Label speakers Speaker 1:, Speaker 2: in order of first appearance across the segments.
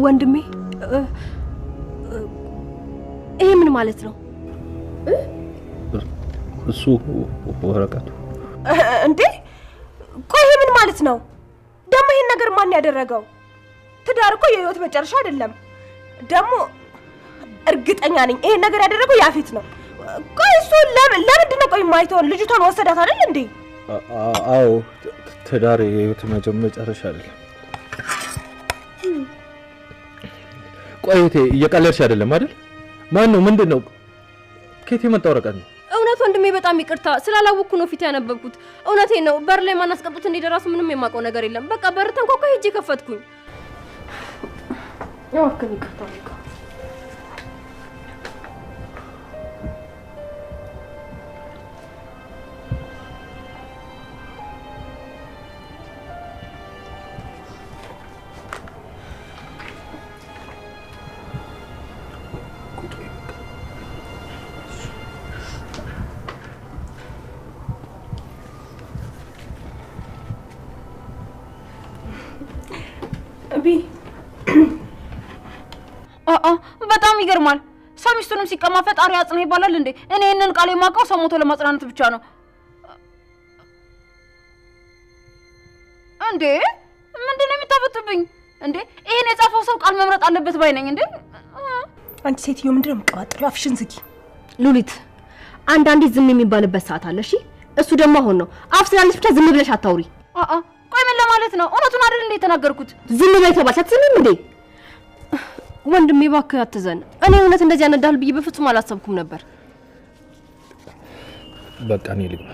Speaker 1: ወንድሜ ይሄ ምን ማለት ነው?
Speaker 2: እሱ ወረቀቱ
Speaker 1: እንዴ ቆይ ይሄ ምን ማለት ነው? ደሞ ይሄን ነገር ማን ያደረገው? ትዳር እኮ የህይወት መጨረሻ አይደለም። ደሞ እርግጠኛ ነኝ ይሄን ነገር ያደረገው ያፌት ነው። ቆይ እሱ ለምንድን ነው ቆይ ማይተውን ልጅቷን ወሰዳት አይደል እንዴ?
Speaker 2: አዎ ትዳር የህይወት መጨረሻ አይደለም። ቆይቴ እየቀለድሽ አይደለም አይደል? ማን ነው ምንድነው? ከየት የመጣ ወረቀት ነው?
Speaker 1: እውነት ወንድሜ በጣም ይቅርታ ስላላወቅኩ ነው ፊት ያነበብኩት። እውነቴን ነው። በር ላይ ማን አስቀምጦት እንደደረሱ ምንም የማውቀው ነገር የለም። በቃ በር ተንኳኳ ሄጄ ከፈትኩኝ። እባክህ ይቅርታ በቃ በጣም ይገርማል። ሰሚስቱንም ሲቀማ ፈጣሪ ያጽና ይባላል እንዴ? እኔ እነን ቃል የማውቀው ሰው ሞቶ ለማጽናናት ብቻ ነው እንዴ? ምንድነው የሚታበጥብኝ እንዴ? ይሄን የጻፈው ሰው ቃል መምረጥ አለበት ባይ ነኝ እንዴ?
Speaker 3: አንቺ ሴትዮ ምንድነው የምትቀባጥሪው? አፍሽን ዝጊ።
Speaker 1: ሉሊት አንዳንዴ ዝም የሚባልበት ሰዓት አለ። እሺ እሱ ደግሞ አሁን ነው። አፍ ስላለሽ ብቻ ዝም ብለሽ አታውሪ። ቆይ ምን ለማለት ነው? እውነቱን አይደል እንዴ የተናገርኩት? ዝም በይ ተባልሽ አትሰሚም እንዴ? ወንድሜ እባክህ አትዘን። እኔ እውነት እንደዚህ ያነዳል ብዬ በፍጹም አላሰብኩም ነበር።
Speaker 2: በቃ እኔ ልግባ።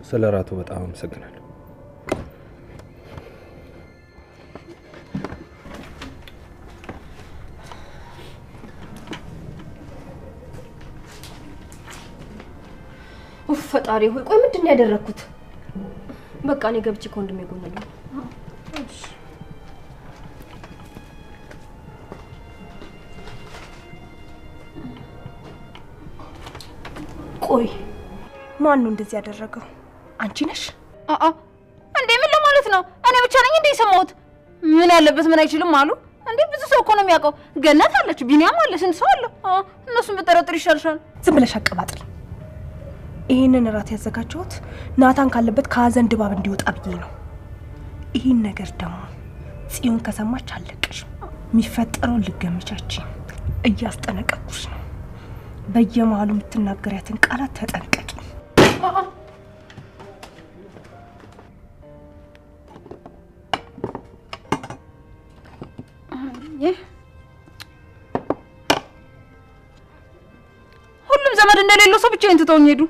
Speaker 2: ስለራቱ በጣም አመሰግናለሁ።
Speaker 1: ፈጣሪ ሆይ ቆይ ምንድነው ያደረኩት? በቃ እኔ ገብቼ ከወንድሜ ጎን ነኝ። እሺ
Speaker 3: ቆይ ማን ነው እንደዚህ ያደረገው? አንቺ ነሽ?
Speaker 1: እንዴ ምን ለማለት ነው? እኔ ብቻ ነኝ እንዴ የሰማሁት? ምን ያለበት ምን አይችልም አሉ እንዴ? ብዙ ሰው እኮ ነው የሚያውቀው። ገነት አለች፣ ቢኒያም አለ፣ ስንት ሰው አለ። እነሱን በጠረጥር ይሻልሻል።
Speaker 3: ዝም ብለሽ አቀባጥሪ። ይሄንን ራት ያዘጋጀሁት ናታን ካለበት ከሀዘን ድባብ እንዲወጣ ብዬ ነው። ይሄን ነገር ደግሞ ጽዮን ከሰማች አለቀሽ። የሚፈጠረው ልገምቻች እያስጠነቀቅኩሽ ነው። በየመሃሉ የምትናገሪያትን ቃላት ተጠንቀቂ።
Speaker 1: ሁሉም ዘመድ እንደሌለው ሰው ብቻዬን ትተውኝ ሄዱ።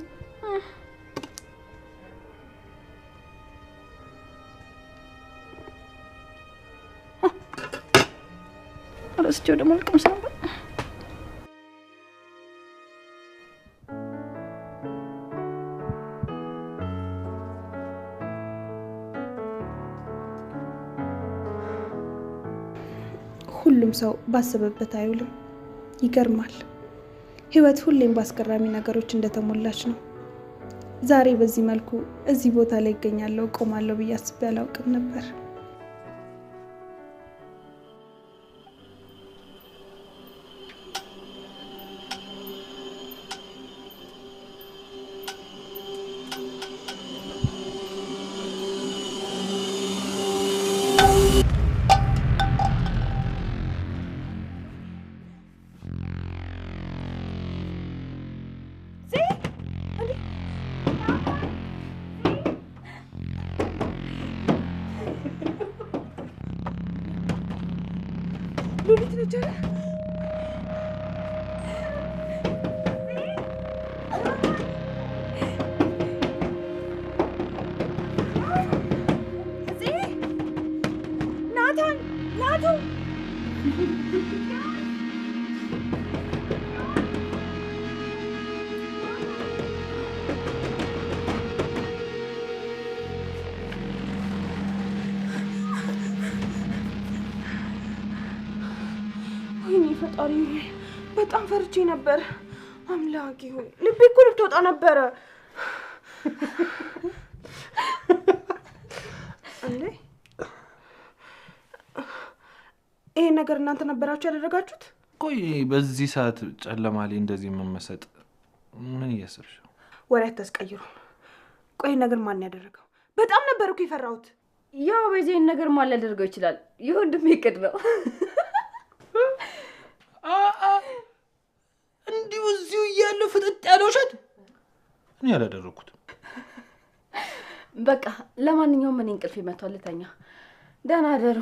Speaker 1: ረስቼው ደግሞ ልቅምስ ነበር።
Speaker 4: ሁሉም ሰው ባሰበበት አይውልም። ይገርማል። ህይወት ሁሌም ባስገራሚ ነገሮች እንደተሞላች ነው። ዛሬ በዚህ መልኩ እዚህ ቦታ ላይ እገኛለሁ ቆማለሁ ብዬ አስቤ አላውቅም ነበር።
Speaker 3: ሉሊት ነች አይደል? ናታን ናቱ ፈጣሪ በጣም ፈርቼ ነበር። አምላኬ ሆይ ልቤ እኮ ልትወጣ ነበር። እንዴ ይሄ ነገር እናንተ ነበራችሁ ያደረጋችሁት?
Speaker 2: ቆይ በዚህ ሰዓት ጨለማ ላይ እንደዚህ መመሰጥ ምን እያሰብሽ?
Speaker 3: ወሬ አታስቀይሩ። ቆይ ነገር ማን ያደረገው? በጣም ነበር እኮ የፈራሁት።
Speaker 1: ያው በዚህን ነገር ማን ሊያደርገው ይችላል? ይሁንድም ይቅድ ነው።
Speaker 2: እንዲሁ እዚሁ እያለሁ ፍጥጥ ያለው ውሸት እኔ ያላደረኩት።
Speaker 1: በቃ ለማንኛውም እኔ እንቅልፍ ይመጣል ልተኛ። ደህና አደሩ።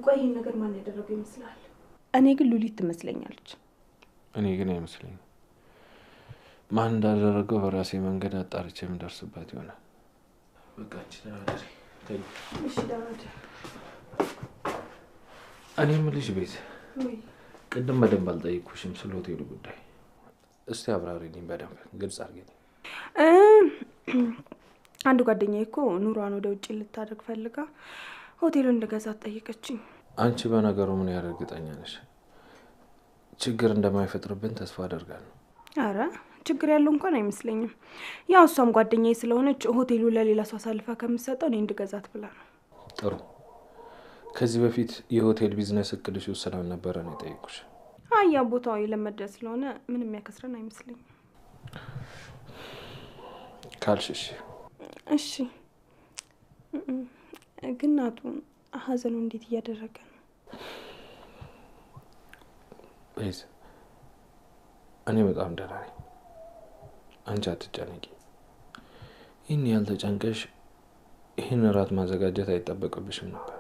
Speaker 3: ቆይ ይሄን ነገር ማን ያደረገው ይመስላል? እኔ ግን ሉሊት ትመስለኛለች።
Speaker 2: እኔ ግን አይመስለኝም። ማን እንዳደረገው በራሴ መንገድ አጣርቼ የምደርስበት ይሆናል። በቃ እቺ ተይ።
Speaker 3: እሺ ዳውድ።
Speaker 2: እኔ የምልሽ ቤት ቅድም በደንብ አልጠየኩሽም ስለ ሆቴሉ ጉዳይ። እስቲ አብራሪልኝ በደንብ ግልጽ አድርጊልኝ።
Speaker 3: አንድ ጓደኛዬ እኮ ኑሯን ወደ ውጪ ልታደርግ ፈልጋ ሆቴሉን እንደገዛት ጠየቀችኝ።
Speaker 2: አንቺ በነገሩ ምን ያህል እርግጠኛ ነሽ? ችግር እንደማይፈጥርብን ተስፋ አደርጋለሁ።
Speaker 3: አረ ችግር ያለው እንኳን አይመስለኝም። ያው እሷም ጓደኛዬ ስለሆነች ሆቴሉ ለሌላ ሰው አሳልፋ ከምትሰጠው እኔ እንድገዛት ብላ ነው።
Speaker 2: ጥሩ። ከዚህ በፊት የሆቴል ቢዝነስ እቅድሽ ውስጥ ስላልነበረ ነው የጠየኩሽ።
Speaker 3: ያ ቦታው የለመደ ስለሆነ ምንም ያከስረን አይመስለኝም።
Speaker 2: ካልሽሽ
Speaker 3: እሺ። ግን ናቱ ሀዘኑ እንዴት እያደረገ ነው?
Speaker 2: ቤዝ እኔ በጣም ደህና ነኝ። አንቺ አትጨነቂ። ይህን ያልተጨንቀሽ ይህን እራት ማዘጋጀት አይጠበቅብሽም ነበር።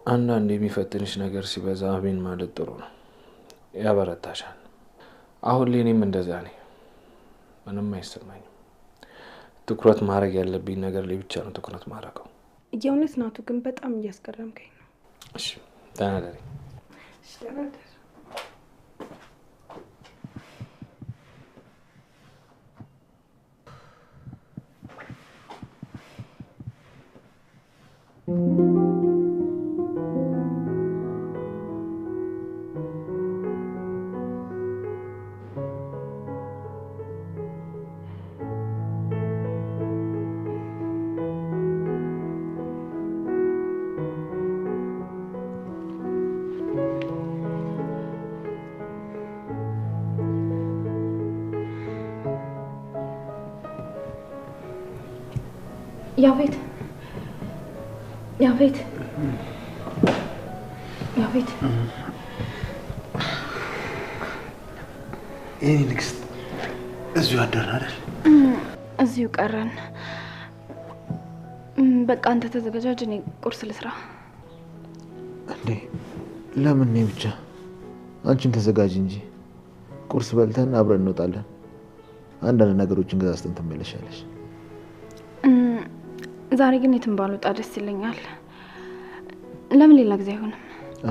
Speaker 2: አንዳንድ የሚፈትንሽ ነገር ሲበዛ አሜን ማለት ጥሩ ነው፣ ያበረታሻል። አሁን ላይ እኔም እንደዛ ነኝ። ምንም አይሰማኝም። ትኩረት ማድረግ ያለብኝ ነገር ላይ ብቻ ነው ትኩረት ማድረገው።
Speaker 3: የእውነት ናቱ ግን በጣም እያስገረምከኝ ነው።
Speaker 2: እሺ ደህና ደሪ።
Speaker 3: እሺ ደህና ደሪ።
Speaker 1: ያፌት
Speaker 5: ይሄ ንግስት እዚሁ አደርን አይደል?
Speaker 1: እዚሁ ቀረን። በቃ አንተ ተዘጋጅ፣ እኔ ቁርስ ልስራ።
Speaker 5: እንዴ ለምን ነው ብቻ? አንቺም ተዘጋጅ እንጂ ቁርስ በልተን አብረን እንወጣለን። አንዳንድ ነገሮችን ገዛዝተን ትመለሻለሽ።
Speaker 1: ዛሬ ግን የትም ባልወጣ ደስ ይለኛል። ለምን ሌላ ጊዜ አይሆንም?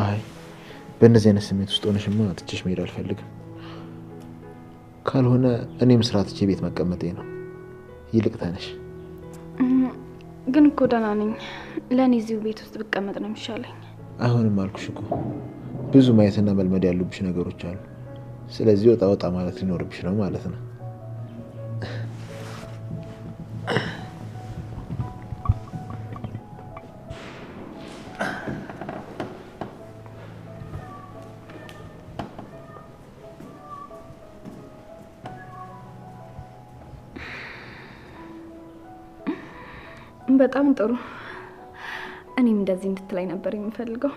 Speaker 5: አይ በእነዚህ አይነት ስሜት ውስጥ ሆነሽማ ትችሽ መሄድ አልፈልግም። ካልሆነ እኔም ስራ ትቼ ቤት መቀመጤ ነው። ይልቅ ተነሽ።
Speaker 1: ግን እኮ ደህና ነኝ። ለእኔ እዚሁ ቤት ውስጥ ብቀመጥ ነው የሚሻለኝ።
Speaker 5: አይሆንም አልኩሽ እኮ። ብዙ ማየትና መልመድ ያሉብሽ ነገሮች አሉ። ስለዚህ ወጣ ወጣ ማለት ሊኖርብሽ ነው ማለት ነው።
Speaker 1: በጣም ጥሩ። እኔም እንደዚህ እንድትላይ ነበር የምፈልገው።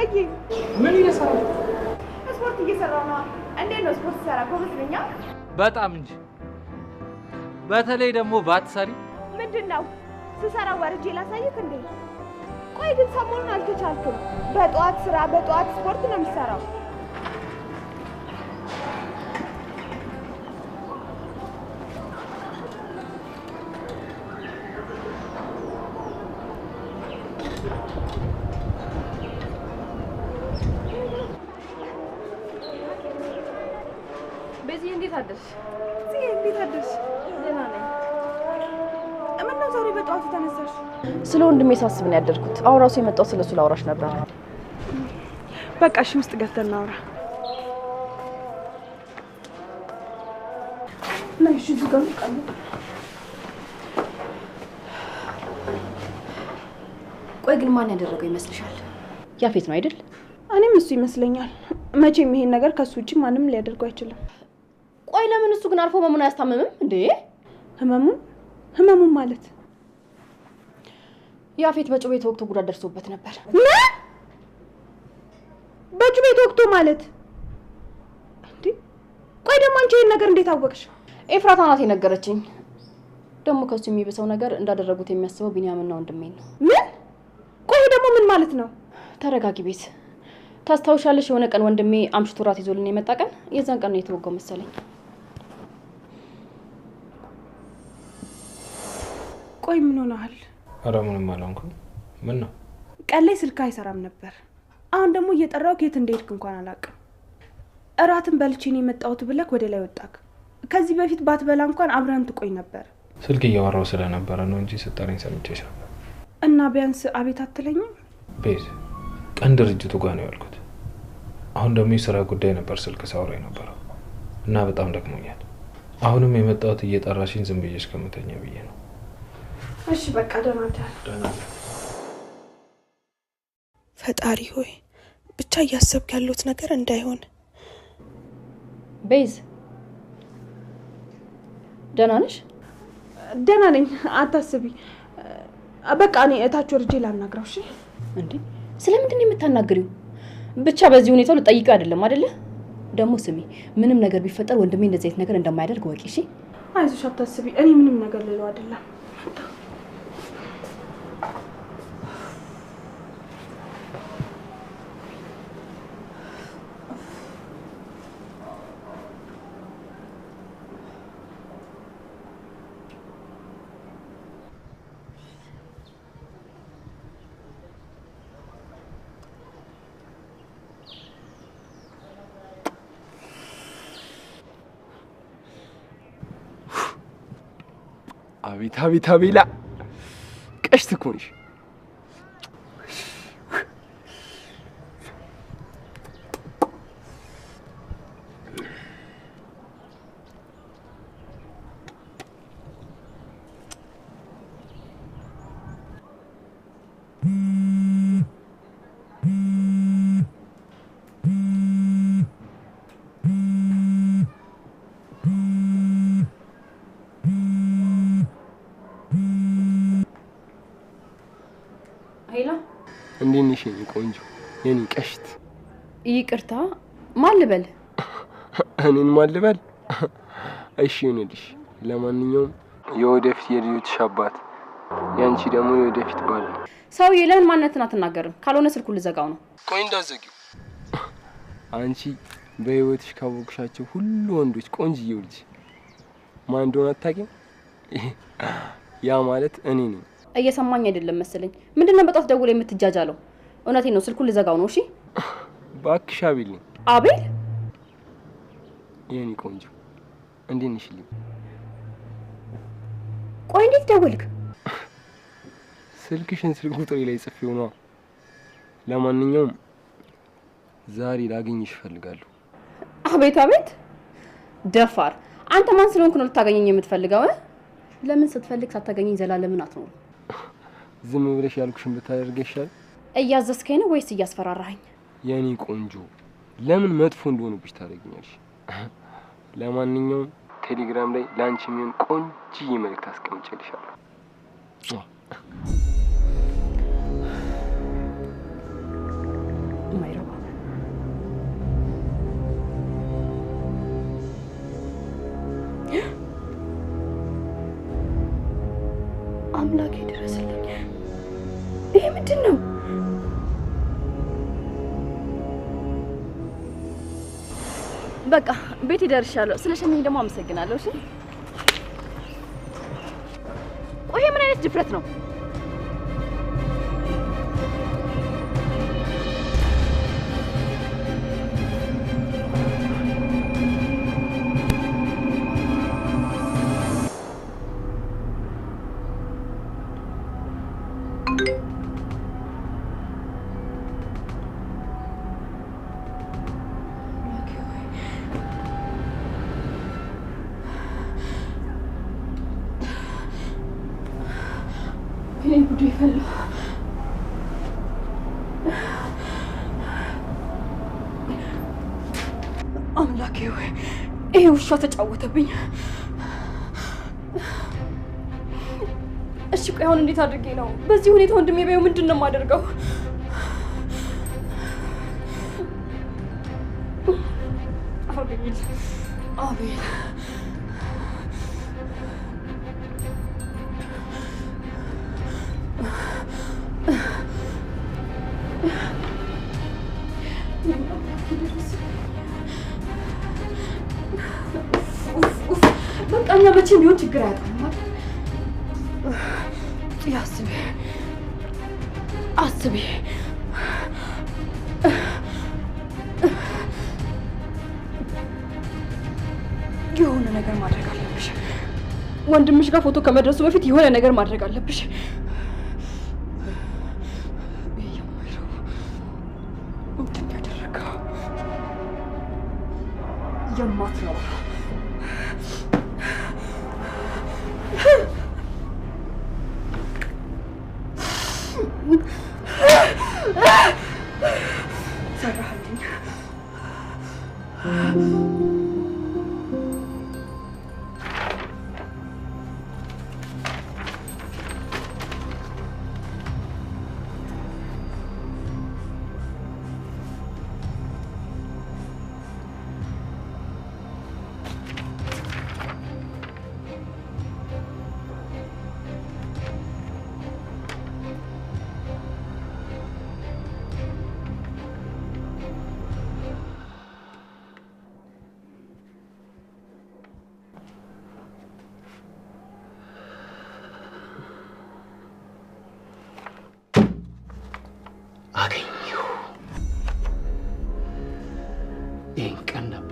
Speaker 4: ወይዬ
Speaker 2: ምን እየሰራ ነው?
Speaker 4: ስፖርት እየሰራሁ ነው። እንዴት ነው ስፖርት ሰራ? ጎበዝ ነኝ።
Speaker 2: በጣም እንጂ በተለይ ደግሞ ባትሰሪ
Speaker 4: ምንድነው ስሰራ ወርጄ ላሳይክ እንዴ? ቆይ ግን ሰሞኑን አልተቻልክም። በጠዋት ስራ በጠዋት ስፖርት ነው የሚሰራው።
Speaker 1: በዚህ እንዴት አደርሽ?
Speaker 4: እንዴት አደርሽ?
Speaker 1: ደህና ነኝ።
Speaker 4: ምነው ዛሬ በጠዋት ተነሳሽ?
Speaker 1: ስለ ወንድሜ ሳስብ ነው ያደርኩት። አሁን ራሱ የመጣው ስለሱ ላውራሽ ነበር።
Speaker 4: በቃ እሺ፣ ውስጥ ገብተን እናውራ። ነይ እሺ፣ እዚህ ጋር እንቀመጥ።
Speaker 1: ቆይ ግን ማን ያደረገው ይመስልሻል? ያፌት ነው አይደል?
Speaker 4: እኔም እሱ ይመስለኛል። መቼም ይሄን ነገር ከሱ ውጪ ማንም ሊያደርገው አይችልም።
Speaker 1: ቆይ ለምን እሱ ግን አልፎ መሙን አያስታምምም እንዴ?
Speaker 4: ህመሙን ማለት
Speaker 1: ያፌት በጩቤ ተወግቶ ጉዳት ደርሶበት ነበር።
Speaker 4: በጩቤ ተወግቶ ማለት እንዴ? ቆይ ደግሞ አንቺ ይሄን ነገር እንዴት አወቅሽ?
Speaker 1: ኤፍራታ ናት የነገረችኝ። ደግሞ ከሱ የሚብሰው ነገር እንዳደረጉት የሚያስበው ቢንያምና ወንድሜ ነው።
Speaker 4: ምን? ቆይ ደግሞ ምን ማለት ነው?
Speaker 1: ተረጋጊ ቤት። ታስታውሻለሽ? የሆነ ቀን ወንድሜ አምሽቶ ራት ይዞልን የመጣ ቀን የዛን ቀን ነው የተወጋው መሰለኝ።
Speaker 4: ቆይ ምን ሆነሃል?
Speaker 2: ኧረ ምንም አልሆንኩም። ምን ነው?
Speaker 4: ቀን ላይ ስልክ አይሰራም ነበር። አሁን ደግሞ እየጠራው ከየት እንደሄድክ እንኳን አላውቅም። እራትን በልቼ ነው የመጣሁት ብለክ ወደ ላይ ወጣክ። ከዚህ በፊት ባትበላ እንኳን አብረን ትቆይ ነበር።
Speaker 2: ስልክ እያወራው ስለነበረ ነው እንጂ ስጠሪኝ ሰምቼሽ ነበር።
Speaker 4: እና ቢያንስ አቤት አትለኝም?
Speaker 2: ቤዝ ቀን ድርጅቱ ጋር ነው ያልኩት። አሁን ደግሞ የሥራ ጉዳይ ነበር ስልክ ሳወራ የነበረው እና በጣም ደክሞኛል። አሁንም የመጣሁት እየጠራሽኝ ዝም ብዬሽ ከምተኛ ብዬ ነው።
Speaker 4: እሺ በቃ ደህና ፈጣሪ ሆይ ብቻ እያሰብክ ያሉት ነገር እንዳይሆን።
Speaker 1: ቤዝ ደህና ነሽ?
Speaker 4: ደህና ነኝ፣ አታስቢ። በቃ እኔ እታች ወርጄ ላናግረው። እሺ
Speaker 1: እንዴ ስለምንድን ነው የምታናግሪው? ብቻ በዚህ ሁኔታው ልጠይቀው አይደለም አይደለ? ደግሞ ስሚ፣ ምንም ነገር ቢፈጠር ወንድሜ እንደዚህ አይነት ነገር እንደማያደርግ ወቂ። እሺ
Speaker 4: አይዞሽ፣ አታስቢ። እኔ ምንም ነገር ልለው አይደለም።
Speaker 6: አቤት አቤት አቤላ ቀሽት እኮ ነሽ። እንዴት ነሽ የኔ ቆንጆ የኔ ቀሽት?
Speaker 1: ይቅርታ ማን ልበል?
Speaker 6: እኔን ማን ልበል? እሺ ይሁንልሽ። ለማንኛውም የወደፊት የልጆችሽ አባት ያንቺ ደግሞ የወደፊት ባል ነው።
Speaker 1: ሰውዬ ለምን ማንነትን አትናገርም? ካልሆነ ስልኩን ልዘጋው ነው።
Speaker 6: ቆይ እንዳዘጊው። አንቺ በህይወትሽ ካወቅሻቸው ሁሉ ወንዶች ቆንጅዬው ልጅ ማን እንደሆነ አታውቂም? ያ ማለት እኔ ነኝ።
Speaker 1: እየሰማኝ አይደለም መሰለኝ። ምንድነው በጣት ደውል የምትጃጃለው? እውነቴን ነው፣ ስልኩን ልዘጋው ነው። እሺ
Speaker 6: ባክሽ አቤል።
Speaker 1: አቤል
Speaker 6: የኔ ቆንጆ እንዴት ነሽ?
Speaker 1: ቆይ እንዴት ደወልክ?
Speaker 6: ስልክሽን ስልክ ቁጥሬ ላይ ጽፌው ነው። ለማንኛውም ዛሬ ላገኝሽ እፈልጋለሁ።
Speaker 1: አቤት አቤት ደፋር! አንተ ማን ስለሆንክ ነው ልታገኘኝ የምትፈልገው? ለምን ስትፈልግ ሳታገኘኝ ዘላለምን አትኖር?
Speaker 6: ዝም ብለሽ ያልኩሽን ብታደርገሻል።
Speaker 1: እያዘዝከኝ ነው ወይስ እያስፈራራኸኝ?
Speaker 6: የኔ ቆንጆ ለምን መጥፎ እንደሆነብሽ ታደርጊኛለሽ? ለማንኛውም ቴሌግራም ላይ ላንቺ ምን ቆንጆ መልእክት አስቀምጬልሻለሁ።
Speaker 1: አምላኬ ድረስልኝ። ይሄ ምንድን ነው? በቃ ቤት ይደርሻለሁ። ስለሸኘኝ ደግሞ አመሰግናለሁ። እሺ። ቆይ ምን አይነት ድፍረት ነው? ይሄን ጉድ ይፈላ። አምላኬ ሆይ ይሄ ውሻ ተጫወተብኝ። እሺ ቆይ አሁን እንዴት አድርጌ ነው በዚህ ሁኔታ ወንድሜ በይው ምንድነው የማደርገው? አቤል በቃ እኛ መቼም ቢሆን ችግር አያጣም። አስቤ የሆነ ነገር ማድረግ አለብሽ። ወንድምሽ ጋር ፎቶ ከመድረሱ በፊት የሆነ ነገር ማድረግ አለብሽ። የማትረባ ሰራህልኝ።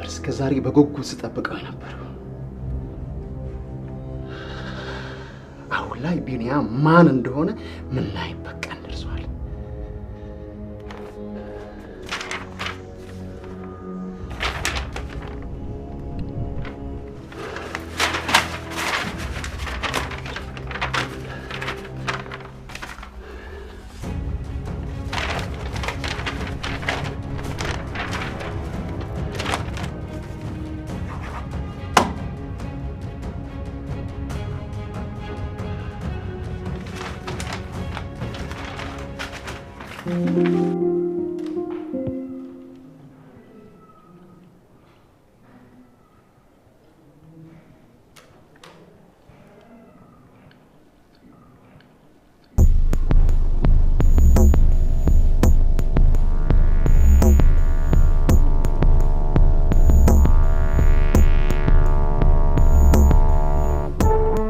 Speaker 5: እስከዛሬ በጉጉት ስጠብቀው ነበር። አሁን ላይ ቢኒያም ማን እንደሆነ ምን ላይ በቀን ደርሷል።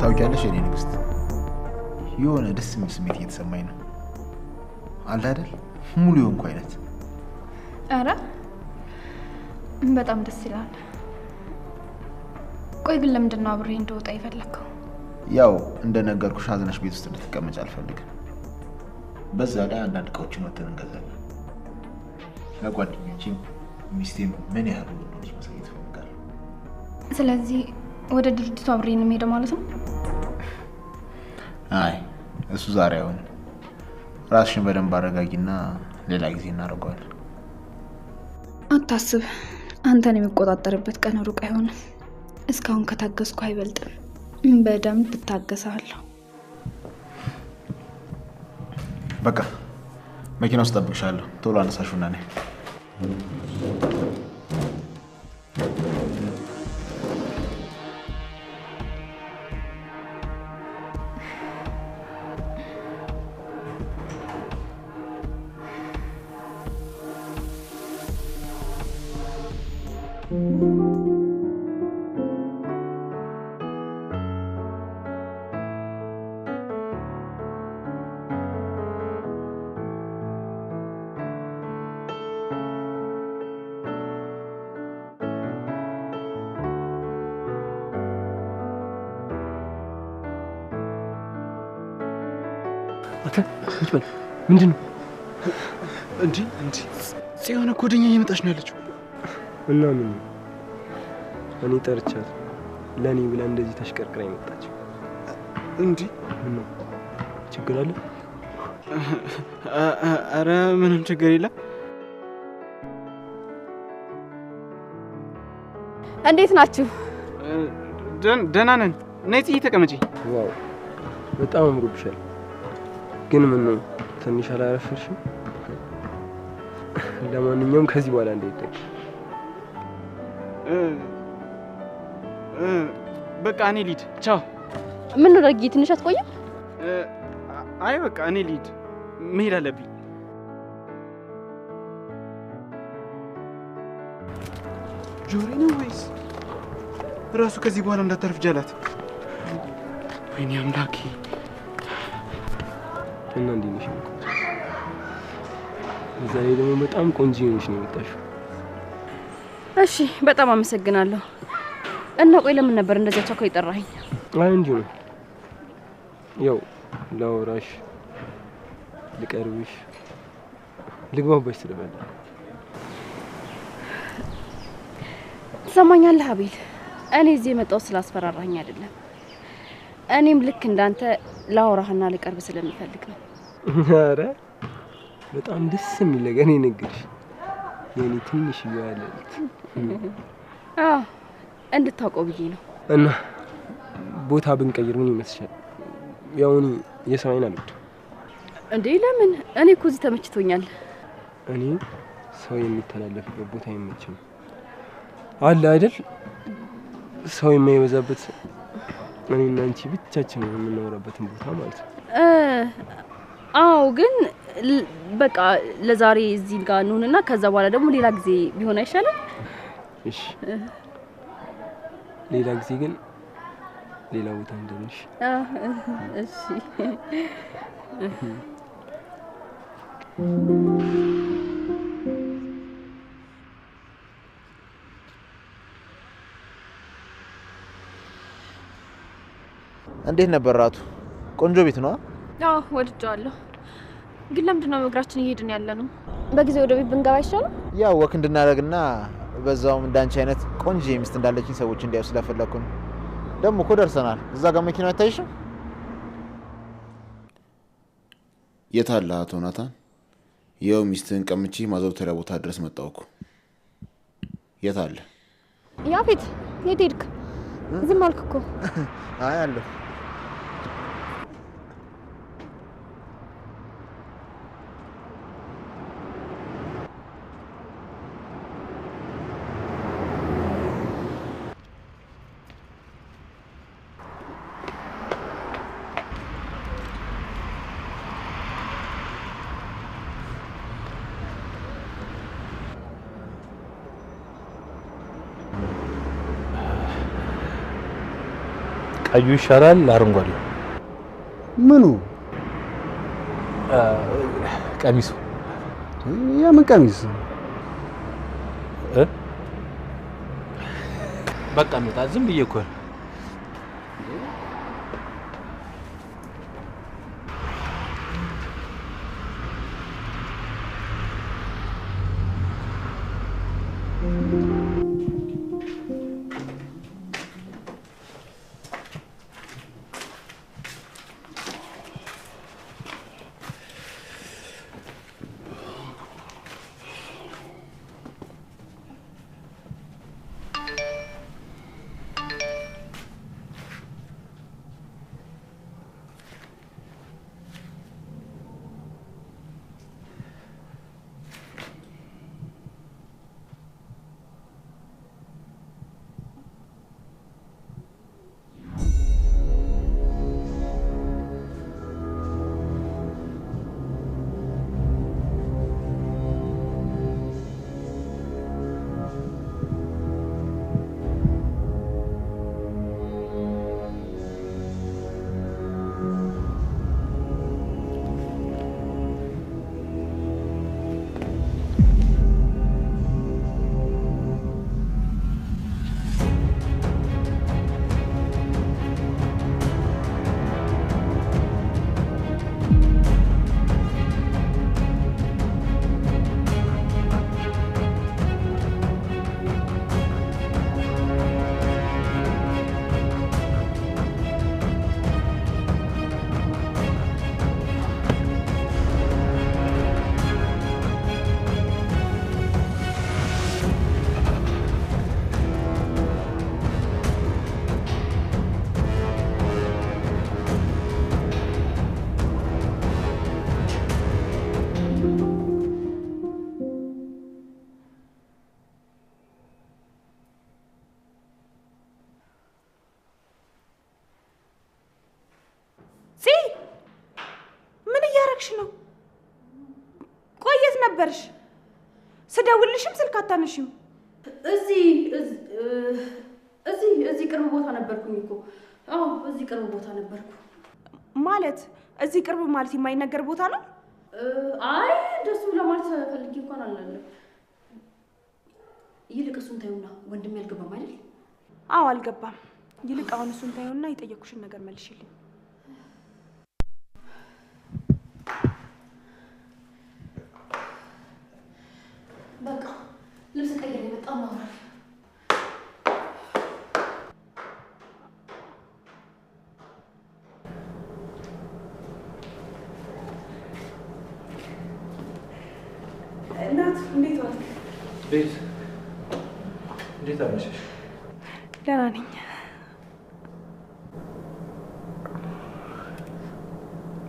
Speaker 5: ታውቂያለሽ የኔ ንግስት፣ የሆነ ደስ የሚል ስሜት እየተሰማኝ ነው። አለ አይደል ሙሉ የሆንኩ አይነት።
Speaker 7: አረ በጣም ደስ ይላል። ቆይ ግን ለምንድን ነው አብሬ እንደወጣ የፈለከው?
Speaker 5: ያው እንደነገርኩሽ አዝነሽ ቤት ውስጥ እንድትቀመጭ አልፈልግም። በዛ ላይ አንዳንድ እቃዎችን ወጥተን እንገዛለን። ለጓደኞቼም ሚስቴም ምን ያህል እንደሆነች ማሳየት እፈልጋለሁ።
Speaker 7: ስለዚህ ወደ ድርጅቱ አብሬ ነው የምሄደው ማለት ነው?
Speaker 5: አይ እሱ ዛሬ አይሆንም። ራስሽን በደንብ አረጋጊና ሌላ ጊዜ እናደርገዋለን።
Speaker 7: አታስብ፣ አንተን የሚቆጣጠርበት ቀን ሩቅ አይሆንም። እስካሁን ከታገስኩ አይበልጥም። በደንብ እታገሳለሁ።
Speaker 5: በቃ መኪና ውስጥ እጠብቅሻለሁ። ቶሎ አነሳሹና ነይ።
Speaker 6: ምንድን ነው
Speaker 8: እንዴ? ጽዮን እኮ ወደኛ እየመጣች ነው ያለችው።
Speaker 6: እና ምን እኔ ጠርቻት ለኔ ብላ እንደዚህ ተሽቀርቅራ የመጣች
Speaker 8: እንዴ?
Speaker 6: ምን ነው ችግር አለ?
Speaker 8: አረ ምንም ችግር የለም።
Speaker 1: እንዴት ናችሁ?
Speaker 8: ደህና ነን። ነይ ጽዬ ተቀመጪ።
Speaker 6: ዋው በጣም አምሮብሻል። ግን ምን ነው ትንሽ አላረፈርሽም? ለማንኛውም ከዚህ በኋላ እንዳይደግ
Speaker 8: በቃ እኔ ልሂድ። ቻው።
Speaker 1: ምን ነው ደግዬ ትንሽ አትቆይም?
Speaker 8: አይ በቃ እኔ ልሂድ፣ መሄድ አለብኝ። ጆሪ ነው ወይስ ራሱ ከዚህ በኋላ እንዳታርፍ ጃላት? ወይኔ አምላኬ።
Speaker 6: እና እንዴት ነሽ? እዛ ላይ ደግሞ በጣም ቆንጆ ነሽ ነው የመጣሽው።
Speaker 1: እሺ በጣም አመሰግናለሁ። እና ቆይ ለምን ነበር እንደዚያ ቻኮ ይጠራኸኝ?
Speaker 6: አይ እንጂ ነው ያው ላውራሽ፣ ልቀርብሽ፣ ልግባባሽ ስለበለ።
Speaker 1: ትሰማኛለህ አቤል? እኔ እዚህ የመጣው ስላስፈራራኝ አይደለም። እኔም ልክ እንዳንተ ላውራህና ልቀርብ ስለምፈልግ ነው።
Speaker 6: ኧረ በጣም ደስ የሚል ነገር ነው የነገርሽ። የኔ ትንሽ ያለልት
Speaker 1: እንድታውቀው ብዬ ነው።
Speaker 6: እና ቦታ ብንቀይር ምን ይመስልሻል? ያው እኔ የሰው አይን አልወድም።
Speaker 1: እንዴ ለምን? እኔ እኮ እዚህ ተመችቶኛል።
Speaker 6: እኔ ሰው የሚተላለፍበት ቦታ አይመችም አለ አይደል? ሰው የማይበዛበት እኔና አንቺ ብቻችን የምናወራበትን ቦታ ማለት ነው።
Speaker 1: አዎ ግን በቃ ለዛሬ እዚህ ጋር እንሆንና ከዛ በኋላ ደግሞ ሌላ ጊዜ ቢሆን አይሻልም? እሺ
Speaker 6: ሌላ ጊዜ ግን ሌላ ቦታ እንደምሽ።
Speaker 1: እሺ
Speaker 5: እንዴት ነበር ራቱ? ቆንጆ ቤት ነው?
Speaker 9: አዎ ወድጃለሁ። ግን ለምንድን ነው እግራችን እየሄድን ያለ ነው?
Speaker 1: በጊዜ ወደ ቤት ብንገባ አይሻልም?
Speaker 5: ያው ወክ እንድናደርግና በዛውም እንዳንቺ አይነት ቆንጆ ሚስት እንዳለችኝ ሰዎች እንዲያዩ ስለፈለኩ ነው። ደግሞ እኮ ደርሰናል። እዛ ጋር መኪናው አይታይሽም?
Speaker 10: የት አለ አቶ ናታን? ይኸው ሚስትህን ቀምቼ ማዘውተሪያ ቦታ ድረስ መጣሁ እኮ። የት አለ?
Speaker 1: ያፌት የት ሄድክ? ዝም አልክ እኮ።
Speaker 5: አይ አለሁ።
Speaker 2: ቀዩ ይሻላል አረንጓዴው?
Speaker 11: ምኑ?
Speaker 2: ቀሚሱ።
Speaker 11: የምን ቀሚስ?
Speaker 2: በቃ ነው ዝም ብዬ እኮ
Speaker 3: ነው? ቆየት ነበርሽ? ስደውልሽም ስልክ አታነሺም።
Speaker 1: እዚህ ቅርብ ቦታ ነበርኩኝ እኮ። አዎ እዚህ ቅርብ ቦታ ነበርኩ።
Speaker 3: ማለት እዚህ ቅርብ ማለት የማይነገር ቦታ ነው?
Speaker 1: አይ እንደሱ ለማለት ፈልጌ እንኳን አላለም። ይልቅ እሱን ታዩና ወንድም ያልገባም አይደል?
Speaker 3: አዎ አልገባም። ይልቅ አሁን እሱን ታዩና የጠየኩሽን ነገር መልሽልኝ።
Speaker 1: በቃ ልብስ ቀይሬ በጣም ነው
Speaker 3: እናት እንዴት ዋልክ?
Speaker 2: ቤት እንዴት አመሸሽ?
Speaker 3: ደህና ነኝ።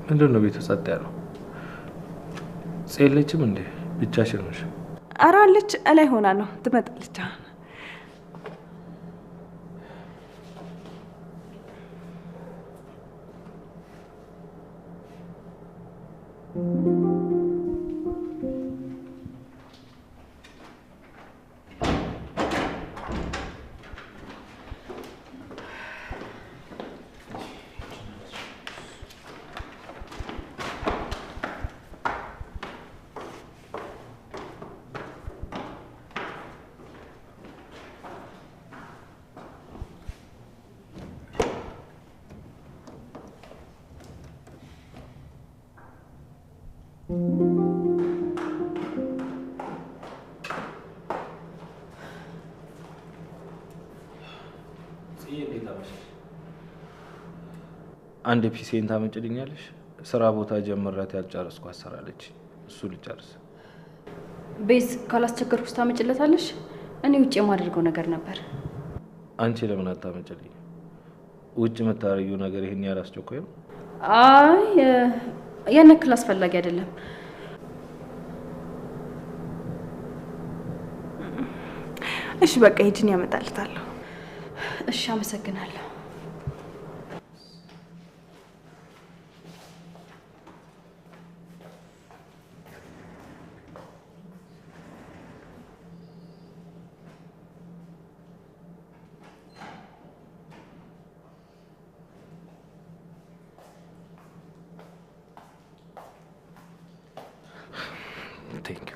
Speaker 2: ምንድን ነው ቤቱ ጸጥ ያለው? ጼለችም እንዴ? ብቻሽን ነሽ?
Speaker 3: ኧረ አለች፣ እላይ ሆና ነው ትመጣለች።
Speaker 2: አንድ ፒሲን ታመጭልኛለሽ? ስራ ቦታ ጀምራት ያልጨረስኩ አሰራለች። እሱ ልጨርስ።
Speaker 1: ቤዝ ካላስቸገርኩሽ ታመጭለታለሽ? እኔ ውጭ የማደርገው ነገር ነበር።
Speaker 2: አንቺ ለምን አታመጭልኝ? ውጭ የምታረጊው ነገር ይሄን ያላስቸኮይ ነው?
Speaker 1: አይ ያን ያክል አስፈላጊ አይደለም።
Speaker 3: እሺ በቃ ሂጂን ያመጣልታለሁ።
Speaker 1: እሺ አመሰግናለሁ።
Speaker 2: Thank you.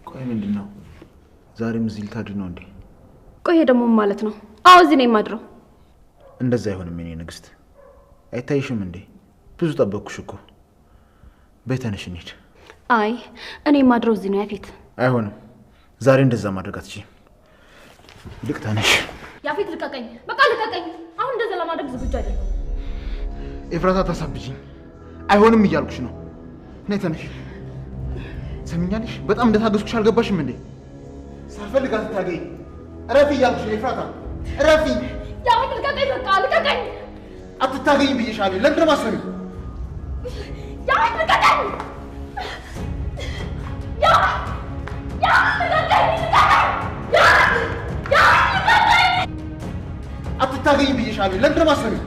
Speaker 5: ቆይ ምንድን ነው? ዛሬም እዚህ ልታድር ነው እንዴ?
Speaker 1: ቆይ ደግሞ ማለት ነው? አዎ እዚህ ነኝ የማድረው።
Speaker 5: እንደዛ አይሆንም የኔ ንግስት። አይታይሽም እንዴ? ብዙ ጠበቅኩሽ እኮ። በይ ተነሽ እንሂድ።
Speaker 1: አይ እኔ የማድረው እዚህ ነው ያፌት።
Speaker 5: አይሆንም። ዛሬ እንደዛ ማድረግ አትችይም። ይልቅ ተነሽ።
Speaker 1: ያፌት ልቀቀኝ፣ በቃ ልቀቀኝ። አሁን እንደዛ ለማድረግ ዝግጁ አይደለም።
Speaker 5: ኤፍራታ ታሳብጂኝ። አይሆንም እያልኩሽ ነው። ነይ ተነሽ። ሰሚኛለሽ? በጣም እንደታገስኩሽ አልገባሽም እንዴ? ሳልፈልግ አትታገኝ። እረፊ እያልኩሽ ነው ኤፍራታ፣ እረፊ።
Speaker 1: ያፌት ልቀቀኝ፣ በቃ ልቀቀኝ።
Speaker 5: አትታገኝ ብዬሻለሁ። ለምንድን ነው የማትሰሚው?
Speaker 1: ያፌት ልቀቀኝ።
Speaker 5: አትታገኝ ብዬሻለሁ። ለምንድን ነው የማትሰሚው?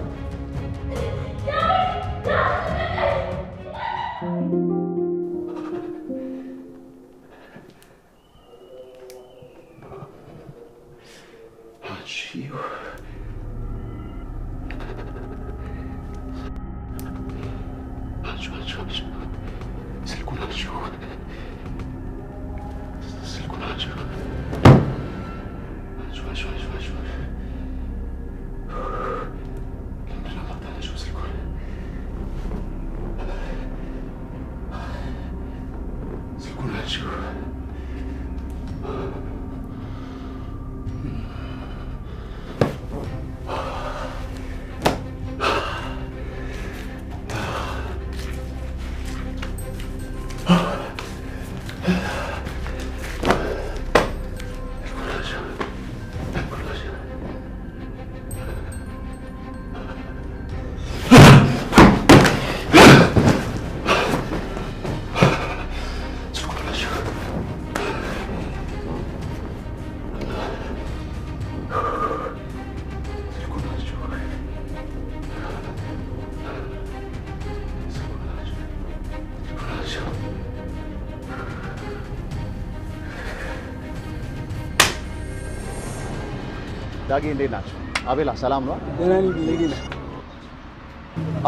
Speaker 11: ዳጌ እንዴት ናችሁ? አቤላ ሰላም ነው?
Speaker 6: ደህና ነኝ። ለጌላ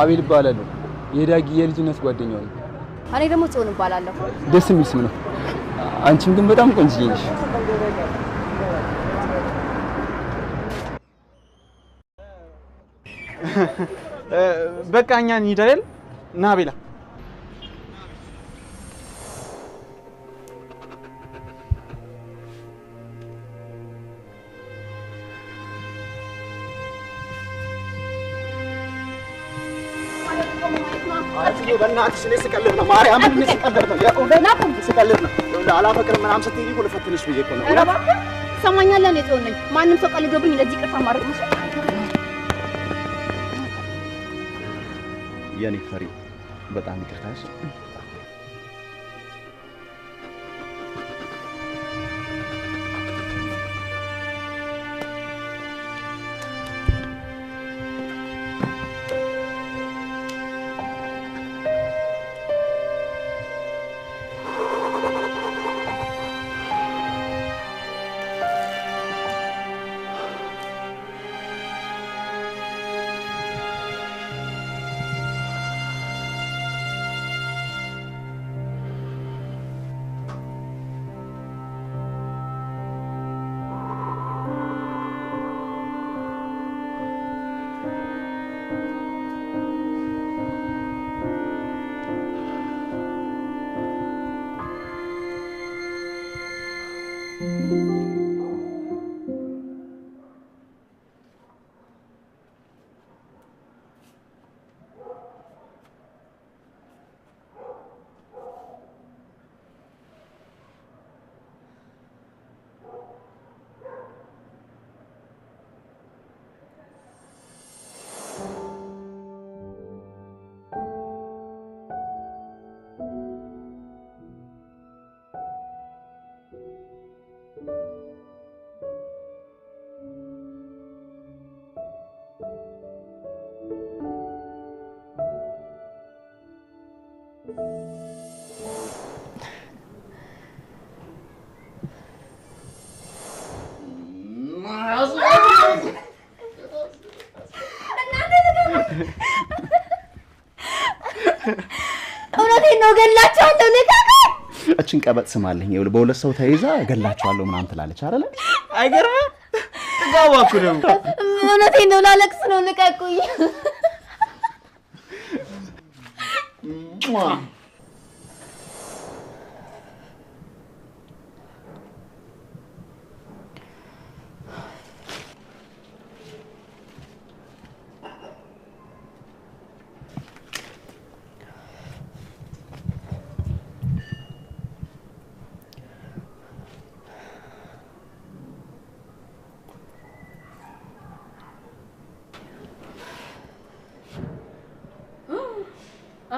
Speaker 6: አቤል እባላለሁ። የዳጊ የልጅነት ጓደኛው ነኝ።
Speaker 1: እኔ ደግሞ ጽዮን እባላለሁ።
Speaker 6: ደስ የሚል ስም ነው። አንቺም ግን በጣም ቆንጆዬ ነሽ።
Speaker 8: በቃ እኛ እንሂድ አይደል? ና አቤላ
Speaker 11: በእናትሽ እኔ ስቀልድ ነው። ማርያምን እኔ ስቀልድ ነው። የእውነት ስቀልድ ነው። አላፈቅርም ምናምን ስትይኝ እኮ ልፈትንሽ ብዬሽ እኮ ነው።
Speaker 1: ኧረ እባክህ ትሰማኛለህ? እኔ ጽዮን ነኝ። ማንም ሰው ቀልዶብኝ እንደዚህ ይቅርታ ማድረግ ነው።
Speaker 11: የኔ ፈሪ በጣም ይቅርታሽ።
Speaker 1: እውነቴን ነው። ገላቸዋለሁ። ንገረኝ።
Speaker 11: እችን ቀበጥ ስማለኝ። ይኸውልህ በሁለት ሰው ተይዛ ገላቸዋለሁ ምናምን ትላለች አይደለ?
Speaker 8: አይገርምም? ጥጋባኩ ደግሞ
Speaker 1: እውነቴን ነው። ላለቅስ ነው። ልቀቁኝ።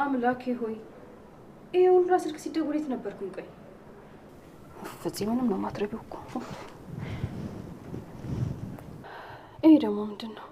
Speaker 3: አምላኬ ሆይ ይሄ ሁሉ ስልክ ሲደውል የት ነበርኩኝ? ቆይ
Speaker 1: ፍጹም ምንም ነው ማድረግ እኮ።
Speaker 3: ይሄ ደግሞ ምንድን ነው?